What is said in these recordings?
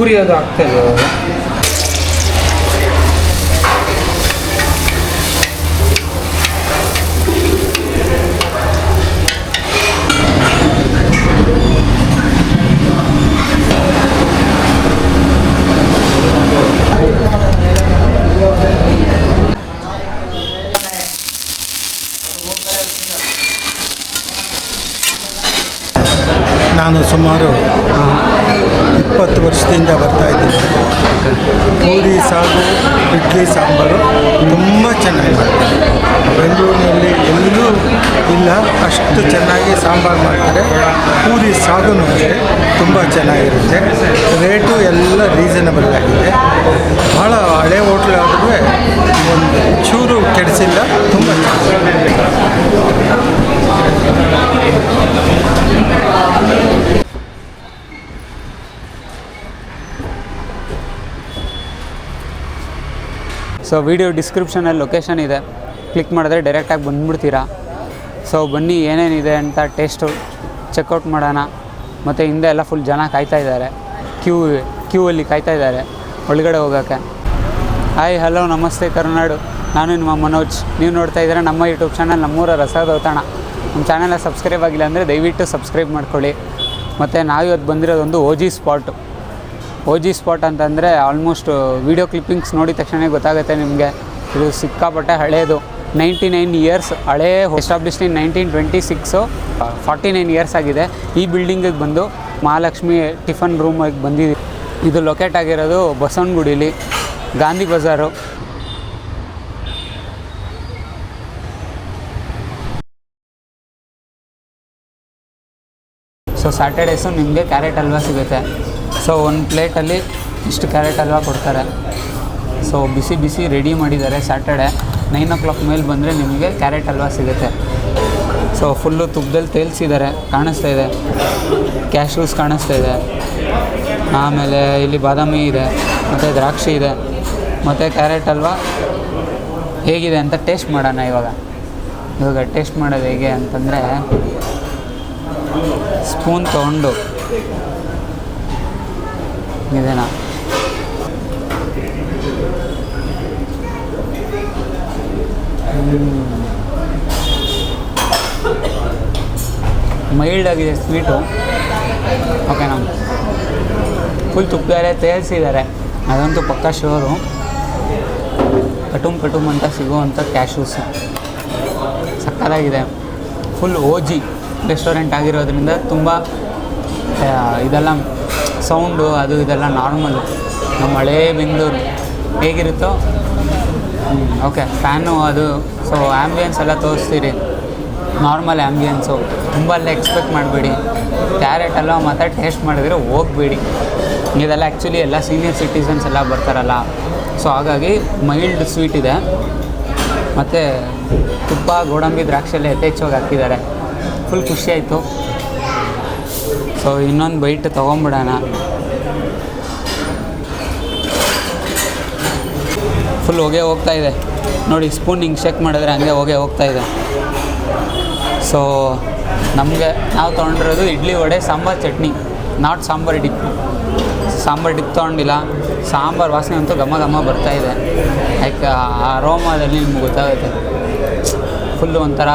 ಪೂರಿ ಅದು ಆಗ್ತಾ ಇದೆ ಇವಾಗ. ನಾನು ಸುಮಾರು 20 ವರ್ಷದಿಂದ ಬರ್ತಾಯಿದ್ದೀನಿ. ಪೂರಿ ಸಾಗು ಇಡ್ಲಿ ಸಾಂಬಾರು ತುಂಬ ಚೆನ್ನಾಗಿ ಮಾಡ್ತಾರೆ. ಬೆಂಗಳೂರಿನಲ್ಲಿ ಎಲ್ಲೂ ಇಲ್ಲ ಅಷ್ಟು ಚೆನ್ನಾಗಿ ಸಾಂಬಾರು ಮಾಡ್ತಾರೆ. ಪೂರಿ ಸಾಗು ಅಷ್ಟೇ ತುಂಬ ಚೆನ್ನಾಗಿರುತ್ತೆ. ರೇಟು ಎಲ್ಲ ರೀಸನಬಲ್ ಆಗಿದೆ. ಭಾಳ ಹಳೆ ಹೋಟ್ಲ್ ಆದರೂ ಒಂದು ಚೂರು ಕೆಡಿಸಿಲ್ಲ, ತುಂಬ ಚೆನ್ನಾಗಿದೆ. ಸೊ ವಿಡಿಯೋ ಡಿಸ್ಕ್ರಿಪ್ಷನಲ್ಲಿ ಲೊಕೇಶನ್ ಇದೆ, ಕ್ಲಿಕ್ ಮಾಡಿದ್ರೆ ಡೈರೆಕ್ಟಾಗಿ ಬಂದುಬಿಡ್ತೀರಾ. ಸೊ ಬನ್ನಿ ಏನೇನಿದೆ ಅಂತ ಟೇಸ್ಟು ಚೆಕ್ಔಟ್ ಮಾಡೋಣ. ಮತ್ತು ಹಿಂದೆ ಎಲ್ಲ ಫುಲ್ ಜನ ಕಾಯ್ತಾ ಇದ್ದಾರೆ, ಕ್ಯೂ ಅಲ್ಲಿ ಕಾಯ್ತಾ ಇದ್ದಾರೆ ಒಳಗಡೆ ಹೋಗೋಕ್ಕೆ. ಹಾಯ್ ಹಲೋ ನಮಸ್ತೆ ಕರುನಾಡು, ನಾನು ನಿಮ್ಮ ಮನೋಜ್. ನೀವು ನೋಡ್ತಾ ಇದ್ದೀರಾ ನಮ್ಮ ಯೂಟ್ಯೂಬ್ ಚಾನಲ್ ನಮ್ಮೂರ ರಸದೌತಣ. ನಮ್ಮ ಚಾನಲ್ನ ಸಬ್ಸ್ಕ್ರೈಬ್ ಆಗಿಲ್ಲ ಅಂದರೆ ದಯವಿಟ್ಟು ಸಬ್ಸ್ಕ್ರೈಬ್ ಮಾಡ್ಕೊಳ್ಳಿ. ಮತ್ತು ನಾವಿವತ್ತು ಬಂದಿರೋದೊಂದು ಓ ಜಿ ಸ್ಪಾಟ್ ಅಂತಂದರೆ ಆಲ್ಮೋಸ್ಟ್ ವೀಡಿಯೋ ಕ್ಲಿಪ್ಪಿಂಗ್ಸ್ ನೋಡಿದ ತಕ್ಷಣ ಗೊತ್ತಾಗುತ್ತೆ ನಿಮಗೆ. ಇದು ಸಿಕ್ಕಾಪಟ್ಟೆ ಹಳೇದು, 99 ಇಯರ್ಸ್ ಹಳೇ, ಎಸ್ಟಾಬ್ಲಿಷ್ಡ್ ಇನ್ 1926, 49 ಇಯರ್ಸ್ ಆಗಿದೆ. ಈ ಬಿಲ್ಡಿಂಗಿಗೆ ಬಂದು ಮಹಾಲಕ್ಷ್ಮಿ ಟಿಫನ್ ರೂಮಿಗೆ ಬಂದಿದ್ದೀವಿ. ಇದು ಲೊಕೇಟ್ ಆಗಿರೋದು ಬಸವನಗುಡಿಲಿ, ಗಾಂಧಿ ಬಜಾರು. ಸೊ ಸ್ಯಾಟರ್ಡೇಸು ನಿಮಗೆ ಕ್ಯಾರೆಟ್ ಹಲ್ವಾ ಸಿಗುತ್ತೆ. ಸೊ ಒಂದು ಪ್ಲೇಟಲ್ಲಿ ಇಷ್ಟು ಕ್ಯಾರೆಟ್ ಹಲ್ವಾ ಕೊಡ್ತಾರೆ. ಸೊ ಬಿಸಿ ಬಿಸಿ ರೆಡಿ ಮಾಡಿದ್ದಾರೆ. ಸ್ಯಾಟರ್ಡೆ 9 o'clock ಮೇಲೆ ಬಂದರೆ ನಿಮಗೆ ಕ್ಯಾರೆಟ್ ಹಲ್ವಾ ಸಿಗುತ್ತೆ. ಸೊ ಫುಲ್ಲು ತುಪ್ಪದಲ್ಲಿ ತೇಲ್ಸಿದ್ದಾರೆ, ಕಾಣಿಸ್ತಾ ಇದೆ. ಕ್ಯಾಶ್ಯೂಸ್ ಕಾಣಿಸ್ತಾ ಇದೆ. ಆಮೇಲೆ ಇಲ್ಲಿ ಬಾದಾಮಿ ಇದೆ, ಮತ್ತು ದ್ರಾಕ್ಷಿ ಇದೆ, ಮತ್ತು ಕ್ಯಾರೆಟ್ ಹಲ್ವಾ ಹೇಗಿದೆ ಅಂತ ಟೇಸ್ಟ್ ಮಾಡೋಣ. ಇವಾಗ ಟೇಸ್ಟ್ ಮಾಡೋದು ಹೇಗೆ ಅಂತಂದರೆ, ಸ್ಪೂನ್ ತೊಗೊಂಡು ಇದೇನಾ ಮೈಲ್ಡ್ ಆಗಿದೆ ಸ್ವೀಟು. ಓಕೆನಾ, ಫುಲ್ ತುಪ್ಪದಾರೆ ತೇಲ್ಸಿದ್ದಾರೆ, ಅದಂತೂ ಪಕ್ಕ ಶೋರು. ಕಟುಮ್ ಅಂತ ಸಿಗುವಂಥ ಕ್ಯಾಶ್ಯೂಸು ಸಕ್ಕತ್ತಾಗಿದೆ. ಫುಲ್ ಓಜಿ ರೆಸ್ಟೋರೆಂಟ್ ಆಗಿರೋದ್ರಿಂದ ತುಂಬ ಇದೆಲ್ಲ ಸೌಂಡು ಅದು ಇದೆಲ್ಲ ನಾರ್ಮಲ್ಲು, ನಮ್ಮ ಹಳೇ ಬೆಂಗಳೂರು ಹೇಗಿರುತ್ತೋ. ಓಕೆ, ಫ್ಯಾನು ಅದು. ಸೊ ಆ್ಯಂಬಿಯನ್ಸ್ ಎಲ್ಲ ತೋರಿಸ್ತೀರಿ, ನಾರ್ಮಲ್ ಆ್ಯಂಬಿಯನ್ಸು. ತುಂಬ ಎಲ್ಲ ಎಕ್ಸ್ಪೆಕ್ಟ್ ಮಾಡಬೇಡಿ. ಕ್ಯಾರೆಟ್ ಎಲ್ಲ ಮತ್ತು ಟೇಸ್ಟ್ ಮಾಡಿದ್ರೆ ಹೋಗಬೇಡಿ. ಇದೆಲ್ಲ ಆ್ಯಕ್ಚುಲಿ ಎಲ್ಲ ಸೀನಿಯರ್ ಸಿಟಿಸನ್ಸ್ ಎಲ್ಲ ಬರ್ತಾರಲ್ಲ, ಸೊ ಹಾಗಾಗಿ ಮೈಲ್ಡ್ ಸ್ವೀಟ್ ಇದೆ. ಮತ್ತು ತುಪ್ಪ, ಗೋಡಂಬಿ, ದ್ರಾಕ್ಷಿ ಎಲ್ಲ ಯಥೇಚ್ಛವಾಗಿ ಹಾಕಿದ್ದಾರೆ. ಫುಲ್ ಖುಷಿಯಾಯಿತು. ಸೊ ಇನ್ನೊಂದು ಬೈಟ್ ತೊಗೊಂಬಿಡೋಣ. ಫುಲ್ ಹೊಗೆ ಹೋಗ್ತಾ ಇದೆ ನೋಡಿ, ಸ್ಪೂನ್ ಹಿಂಗೆ ಶೇಕ್ ಮಾಡಿದ್ರೆ ಹಂಗೆ ಹೊಗೆ ಹೋಗ್ತಾ ಇದೆ. ಸೊ ನಾವು ತೊಗೊಂಡಿರೋದು idli vada sambar chutney, not sambar dip. Sambar dip ತೊಗೊಂಡಿಲ್ಲ. ಸಾಂಬಾರು ವಾಸನೆ ಅಂತೂ ಘಮ ಬರ್ತಾಯಿದೆ. ಲೈಕ್ ಆ ಅರೋಮಾದಲ್ಲಿ ನಿಮ್ಗೆ ಗೊತ್ತಾಗುತ್ತೆ. ಫುಲ್ಲು ಒಂಥರ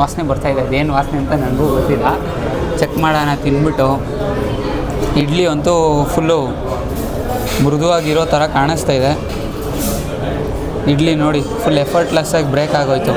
ವಾಸನೆ ಬರ್ತಾಯಿದೆ. ಅದೇನು ವಾಸನೆ ಅಂತ ನನಗೂ ಗೊತ್ತಿಲ್ಲ. ಚೆಕ್ ಮಾಡೋಣ ತಿಂದ್ಬಿಟ್ಟು. ಇಡ್ಲಿ ಅಂತೂ ಫುಲ್ಲು ಮೃದುವಾಗಿರೋ ಥರ ಕಾಣಿಸ್ತಾ ಇದೆ. ಇಡ್ಲಿ ನೋಡಿ, ಫುಲ್ ಎಫರ್ಟ್ಲೆಸ್ಸಾಗಿ ಬ್ರೇಕ್ ಆಗೋಯ್ತು.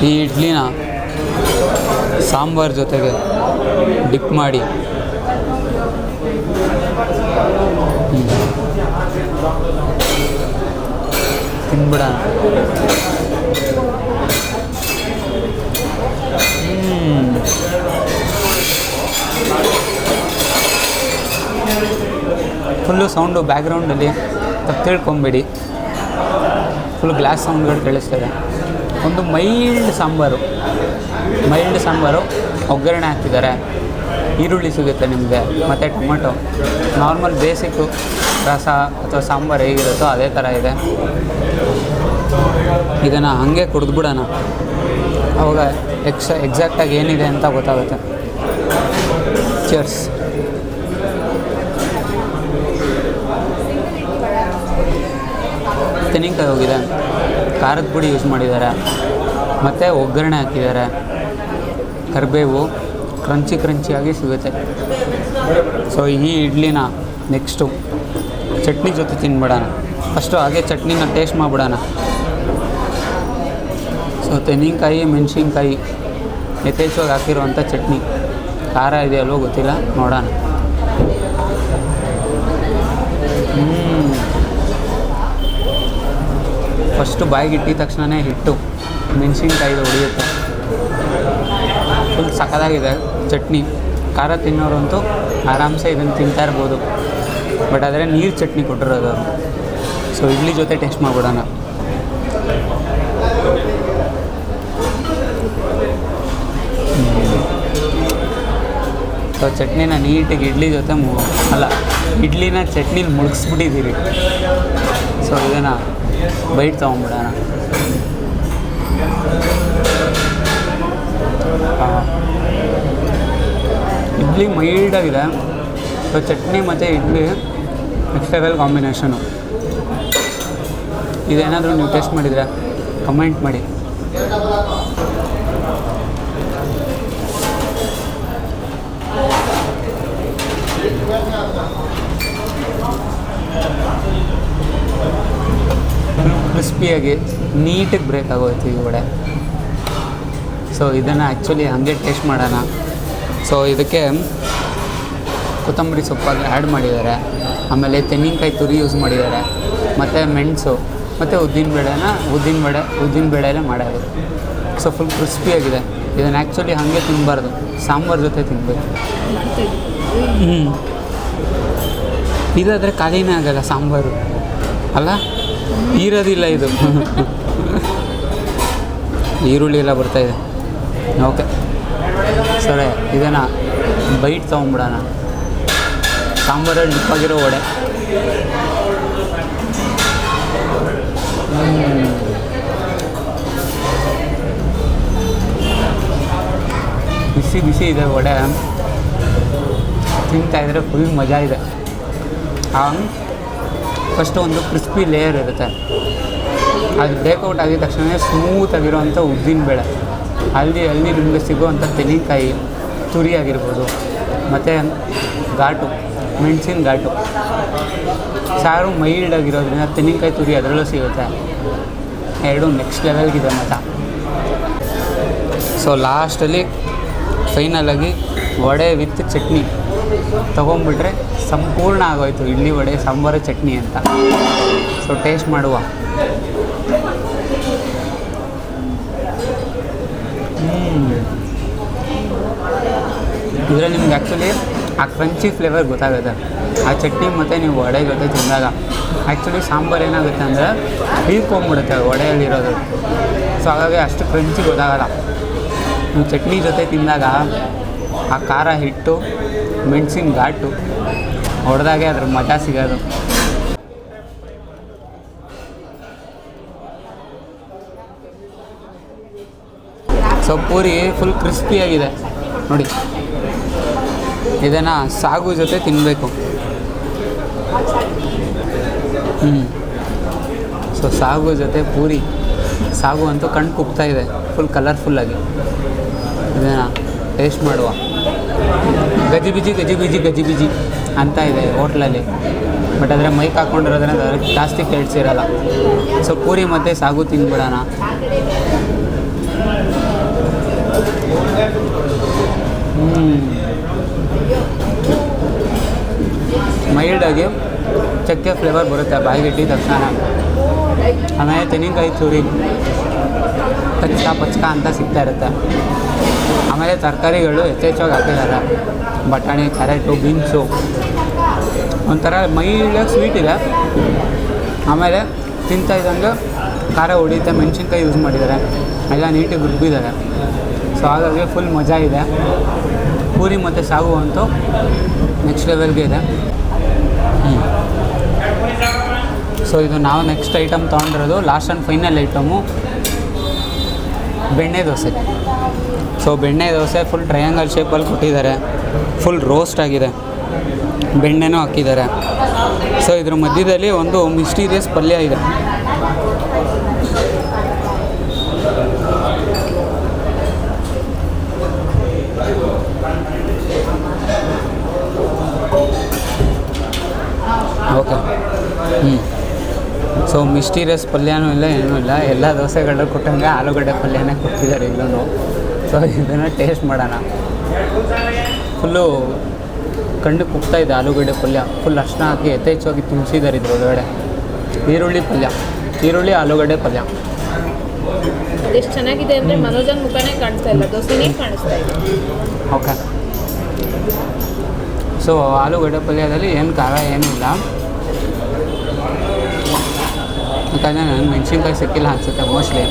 ಈ ಇಡ್ಲಿನ ಸಾಂಬಾರು ಜೊತೆಗೆ ಡಿಪ್ ಮಾಡಿ ತಿನ್ಬಿಡೋಣ. ಫುಲ್ಲು ಸೌಂಡು ಬ್ಯಾಕ್ಗ್ರೌಂಡಲ್ಲಿ ತಿಳ್ಕೊಂಬೇಡಿ. ಫುಲ್ ಗ್ಲಾಸ್ ಸೌಂಡ್ಗಳು ಕೇಳಿಸ್ತದೆ. ಒಂದು ಮೈಲ್ಡ್ ಸಾಂಬಾರು ಒಗ್ಗರಣೆ ಹಾಕ್ತಿದ್ದಾರೆ. ಈರುಳ್ಳಿ ಸಿಗುತ್ತೆ ನಿಮಗೆ, ಮತ್ತು ಟೊಮೆಟೊ. ನಾರ್ಮಲ್ ಬೇಸಿಕ್ಕು ರಸ ಅಥವಾ ಸಾಂಬಾರು ಹೇಗಿರುತ್ತೋ ಅದೇ ಥರ ಇದೆ. ಇದನ್ನು ಹಾಗೆ ಕುಡಿದ್ಬಿಡೋಣ, ಅವಾಗ ಎಕ್ಸಾಕ್ಟಾಗಿ ಏನಿದೆ ಅಂತ ಗೊತ್ತಾಗುತ್ತೆ. ಚಿಯರ್ಸ್. ತೆಂಗಿನಕಾಯಿ ಹೋಗಿದೆ, ಖಾರದ ಪುಡಿ ಯೂಸ್ ಮಾಡಿದ್ದಾರೆ, ಮತ್ತು ಒಗ್ಗರಣೆ ಹಾಕಿದ್ದಾರೆ, ಕರಿಬೇವು, ಕ್ರಂಚಿಯಾಗಿ ಸಿಗುತ್ತೆ. ಸೊ ಈ ಇಡ್ಲಿನ ನೆಕ್ಸ್ಟು ಚಟ್ನಿ ಜೊತೆ ತಿನ್ಬಿಡೋಣ. ಫಸ್ಟು ಹಾಗೆ ಚಟ್ನಿನ ಟೇಸ್ಟ್ ಮಾಡಿಬಿಡೋಣ. ಸೊ ತೆಂಗಿನಕಾಯಿ, ಮೆಣಸಿನ್ಕಾಯಿ ಯಥೇಚ್ಛವಾಗಿ ಹಾಕಿರುವಂಥ ಚಟ್ನಿ. ಖಾರ ಇದೆಯಲ್ವೋ ಗೊತ್ತಿಲ್ಲ, ನೋಡೋಣ. ಫಸ್ಟು ಬಾಯಿಗೆ ಇಟ್ಟಿದ ತಕ್ಷಣವೇ ಹಿಟ್ಟು ಮೆಣಸಿನ್ಕಾಯಿದು ಹೊಡೆಯುತ್ತೆ. ಫುಲ್ ಸಖತ್ತಾಗಿದೆ ಚಟ್ನಿ. ಖಾರ ತಿನ್ನೋರಂತೂ ಆರಾಮ್ಸೆ ಇದನ್ನು ತಿಂತಾ ಇರ್ಬೋದು. ಬಟ್ ಆದರೆ ನೀರು ಚಟ್ನಿ ಕೊಟ್ಟಿರೋದು ಅವರು. ಸೊ ಇಡ್ಲಿ ಜೊತೆ ಟೇಸ್ಟ್ ಮಾಡಿಬಿಡೋಣ. ಸೊ ಚಟ್ನಿನ ನೀಟಾಗಿ ಇಡ್ಲಿ ಜೊತೆ ಇಡ್ಲಿನ ಚಟ್ನಿಲಿ ಮುಳುಗಿಸ್ಬಿಟ್ಟಿದ್ದೀರಿ. ಸೊ ಇದನ್ನು ಬೈಟ್ ತೊಗೊಂಬಿಡೋಣ. ಇಡ್ಲಿ ಮೈಲ್ಡಾಗಿದೆ. ಸೊ ಚಟ್ನಿ ಮತ್ತು ಇಡ್ಲಿ ನೆಕ್ಸ್ಟ್ ಲೆವೆಲ್ ಕಾಂಬಿನೇಷನು. ಇದೇನಾದರೂ ನೀವು ಟೇಸ್ಟ್ ಮಾಡಿದರೆ ಕಮೆಂಟ್ ಮಾಡಿ. ಕ್ರಿಸ್ಪಿಯಾಗಿ ನೀಟಾಗಿ ಬ್ರೇಕ್ ಆಗೋಯ್ತು ಈ ವಡೆ. ಸೊ ಇದನ್ನು ಆ್ಯಕ್ಚುಲಿ ಹಾಗೆ ಟೇಸ್ಟ್ ಮಾಡೋಣ. ಸೊ ಇದಕ್ಕೆ ಕೊತ್ತಂಬರಿ ಸೊಪ್ಪಾಗಿ ಆ್ಯಡ್ ಮಾಡಿದ್ದಾರೆ, ಆಮೇಲೆ ತೆಂಗಿನಕಾಯಿ ತುರಿ ಯೂಸ್ ಮಾಡಿದ್ದಾರೆ, ಮತ್ತು ಮೆಣಸು ಮತ್ತು ಉದ್ದಿನಬೇಳೆನೇ ಮಾಡೋದು. ಸೊ ಫುಲ್ ಕ್ರಿಸ್ಪಿಯಾಗಿದೆ. ಇದನ್ನು ಆ್ಯಕ್ಚುಲಿ ಹಾಗೆ ತಿನ್ನಬಾರ್ದು, ಸಾಂಬಾರು ಜೊತೆ ತಿನ್ನಬೇಕು. ಇದಾದರೆ ಖಾಲಿನೇ ಆಗಲ್ಲ ಸಾಂಬಾರು ಅಲ್ಲ, ಇರೋದಿಲ್ಲ ಇದು. ಈರುಳ್ಳಿ ಎಲ್ಲ ಬರ್ತಾಯಿದೆ. ಓಕೆ ಸರಿ, ಇದನ್ನು ಬೈಟ್ ತೊಗೊಂಬಿಡೋಣ. ಸಾಂಬಾರಲ್ಲಿ ಡಿಪ್ಪಾಗಿರೋ ವಡೆ. ಬಿಸಿ ಇದೆ ವಡೆ. ತಿಂತಾಯಿದ್ರೆ ಫುಲ್ ಮಜಾ ಇದೆ. ಫಸ್ಟು ಒಂದು ಕ್ರಿಸ್ಪಿ ಲೇಯರ್ ಇರುತ್ತೆ, ಅದು ಬ್ರೇಕೌಟ್ ಆಗಿದ ತಕ್ಷಣ ಸ್ಮೂತಾಗಿರೋವಂಥ ಉದ್ದಿನಬೇಳೆ, ಅಲ್ಲಿ ನಿಮಗೆ ಸಿಗೋವಂಥ ತೆಂಗಿನಕಾಯಿ ತುರಿ ಆಗಿರ್ಬೋದು, ಮತ್ತು ಘಾಟು ಮೆಣಸಿನ ಘಾಟು. ಸಾರು ಮೈಲ್ಡ್ ಆಗಿರೋದ್ರಿಂದ ತೆಂಗಿನಕಾಯಿ ತುರಿ ಅದರಲ್ಲೂ ಸಿಗುತ್ತೆ. ಎರಡು ನೆಕ್ಸ್ಟ್ ಲೆವೆಲ್ಗಿದೆ ಮತ. ಸೊ ಲಾಸ್ಟಲ್ಲಿ ಫೈನಲಾಗಿ ವಡೆ ವಿತ್ ಚಟ್ನಿ ತೊಗೊಂಬಿಟ್ರೆ ಸಂಪೂರ್ಣ ಆಗೋಯ್ತು ಇಡ್ಲಿ ವಡೆ ಸಾಂಬಾರು ಚಟ್ನಿ ಅಂತ. ಸೊ ಟೇಸ್ಟ್ ಮಾಡುವ. ಇದರಲ್ಲಿ ನಿಮ್ಗೆ ಆ್ಯಕ್ಚುಲಿ ಆ ಕ್ರಂಚಿ ಫ್ಲೇವರ್ ಗೊತ್ತಾಗುತ್ತೆ ಆ ಚಟ್ನಿ ಮತ್ತು ನೀವು ವಡೆ ಜೊತೆ ತಿಂದಾಗ. ಆ್ಯಕ್ಚುಲಿ ಸಾಂಬಾರು ಏನಾಗುತ್ತೆ ಅಂದರೆ ಹೀರ್ಕೊಂಬಿಡುತ್ತೆ ವಡೆಯಲ್ಲಿರೋದು. ಸೊ ಹಾಗಾಗಿ ಅಷ್ಟು ಕ್ರಂಚಿ ಗೊತ್ತಾಗಲ್ಲ. ನೀವು ಚಟ್ನಿ ಜೊತೆ ತಿಂದಾಗ ಆ ಖಾರ ಹಿಟ್ಟು ಮೆಣಸಿನ ಘಾಟು ಹೊಡೆದಾಗೆ ಅದ್ರ ಮಜಾ ಸಿಗೋದು. ಸೊ ಪೂರಿ ಫುಲ್ ಕ್ರಿಸ್ಪಿಯಾಗಿದೆ ನೋಡಿ. ಇದನ್ನು ಸಾಗು ಜೊತೆ ತಿನ್ನಬೇಕು. ಸೊ ಸಾಗು ಜೊತೆ ಪೂರಿ. ಸಾಗು ಅಂತೂ ಕಣ್ಣು ಕುಗ್ತಾ ಇದೆ ಫುಲ್ ಕಲರ್ಫುಲ್ಲಾಗಿ. ಇದನ್ನು ಟೇಸ್ಟ್ ಮಾಡುವ. ಗಜಿಬಿಜಿ ಅಂತ ಇದೆ ಹೋಟ್ಲಲ್ಲಿ. ಬಟ್ ಆದರೆ ಮೈಕ್ ಹಾಕ್ಕೊಂಡಿರೋದ್ರಿಂದ ಜಾಸ್ತಿ ಕೇಳಿಸಿರಲ್ಲ. ಸೊ ಪೂರಿ ಮತ್ತು ಸಾಗು ತಿಂದ್ಬಿಡೋಣ. ಮೈಲ್ಡಾಗಿ ಚಕ್ಕೆ ಫ್ಲೇವರ್ ಬರುತ್ತೆ ಬಾಯಿಗೆ ಇಟ್ಟಿದ ತಕ್ಷಣ. ಆಮೇಲೆ ತೆಂಗಿನಕಾಯಿ ತುರಿ ಪಚ್ಕ ಅಂತ ಸಿಗ್ತಾ ಇರುತ್ತೆ. ಆಮೇಲೆ ತರಕಾರಿಗಳು ಯಥೇಚ್ಛವಾಗಿ ಹಾಕಿದ್ದಾರೆ. ಬಟಾಣಿ, ಕ್ಯಾರೆಟು, ಬೀನ್ಸು, ಒಂಥರ ಮೈಲ್ಡಾಗಿ ಸ್ವೀಟ್ ಇದೆ. ಆಮೇಲೆ ತಿಂತಾ ಇದ್ದಂಗೆ ಖಾರ ಹೊಡಿಯುತ್ತೆ. ಮೆಣಸಿನ್ಕಾಯಿ ಯೂಸ್ ಮಾಡಿದ್ದಾರೆ, ಎಲ್ಲ ನೀಟಾಗಿ ರುಬ್ಬಿದ್ದಾರೆ. ಸೊ ಹಾಗಾಗಿ ಫುಲ್ ಮಜಾ ಇದೆ. ಪೂರಿ ಮತ್ತು ಸಾಗು ಅಂತೂ ನೆಕ್ಸ್ಟ್ ಲೆವೆಲ್ಗೆ ಇದೆ. ಸೊ ಇದು ನಾವು ನೆಕ್ಸ್ಟ್ ಐಟಮ್ ತೊಗೊಂಡಿರೋದು last and final item benne dosa. So ಬೆಣ್ಣೆ ದೋಸೆ ಫುಲ್ ಟ್ರಯಾಂಗಲ್ ಶೇಪಲ್ಲಿ ಕೊಟ್ಟಿದ್ದಾರೆ. ಫುಲ್ ರೋಸ್ಟ್ ಆಗಿದೆ. ಬೆಣ್ಣೆನೂ ಹಾಕಿದ್ದಾರೆ. ಸೊ ಇದ್ರ ಮಧ್ಯದಲ್ಲಿ ಒಂದು ಮಿಸ್ಟೀರಿಯಸ್ ಪಲ್ಯ ಇದೆ. ಓಕೆ. ಸೊ ಮಿಸ್ಟೀರಿಯಸ್ ಪಲ್ಯನೂ ಇಲ್ಲ, ಏನೂ ಇಲ್ಲ. ಎಲ್ಲ ದೋಸೆಗಳು ಕೊಟ್ಟಂಗೆ ಆಲೂಗಡ್ಡೆ ಪಲ್ಯನೇ ಕೊಟ್ಟಿದ್ದಾರೆ ಇಲ್ಲೂ. ಸೊ ಇದನ್ನು ಟೇಸ್ಟ್ ಮಾಡೋಣ. ಫುಲ್ಲು ಕಣ್ಣು ಕುಗ್ತಾಯಿದೆ ಆಲೂಗಡ್ಡೆ ಪಲ್ಯ. ಫುಲ್ ಅರ್ಶಿನ ಹಾಕಿ ಯಥೇಚ್ಛವಾಗಿ ತುಂಬಿಸಿದ್ದಾರೆ ಇದ್ರೊಳಗಡೆ. ಈರುಳ್ಳಿ ಆಲೂಗಡ್ಡೆ ಪಲ್ಯ ಎಷ್ಟು ಚೆನ್ನಾಗಿದೆ ಅಂದರೆ ಮನೋಜನ್ ಮುಖನೇ ಕಾಣಿಸ್ತಾ ಇಲ್ಲ, ದೋಸೆನೇ ಕಾಣಿಸ್ತಾ ಇದೆ. ಓಕೆ. ಸೊ ಆಲೂಗಡ್ಡೆ ಪಲ್ಯದಲ್ಲಿ ಏನು ಖಾರ ಏನಿಲ್ಲ, ಯಾಕಂದರೆ ನನಗೆ ಮೆಣಸಿನ್ಕಾಯಿ ಸಿಕ್ಕಿಲ್ಲ ಅನಿಸುತ್ತೆ ಮೋಸ್ಟ್ಲಿ.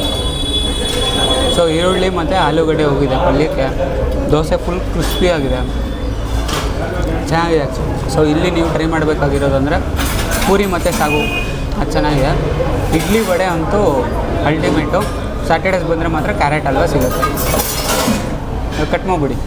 ಸೊ ಈರುಳ್ಳಿ ಮತ್ತು ಆಲೂಗಡ್ಡೆ ಹೋಗಿದೆ ಪಲ್ಯಕ್ಕೆ. ದೋಸೆ ಫುಲ್ ಕ್ರಿಸ್ಪಿಯಾಗಿದೆ, ಚೆನ್ನಾಗಿದೆ. ಸೊ ಇಲ್ಲಿ ನೀವು ಟ್ರೈ ಮಾಡಬೇಕಾಗಿರೋದಂದರೆ ಪೂರಿ ಮತ್ತು ಸಾಗು, ಅದು ಚೆನ್ನಾಗಿದೆ. ಇಡ್ಲಿ ವಡೆ ಅಂತೂ ಅಲ್ಟಿಮೇಟು. ಸ್ಯಾಟರ್ಡೇಸ್ ಬಂದರೆ ಮಾತ್ರ ಕ್ಯಾರೆಟ್ ಹಲ್ವಾ ಸಿಗುತ್ತೆ. ಕಟ್ ಮಾಡಿಬಿಡಿ.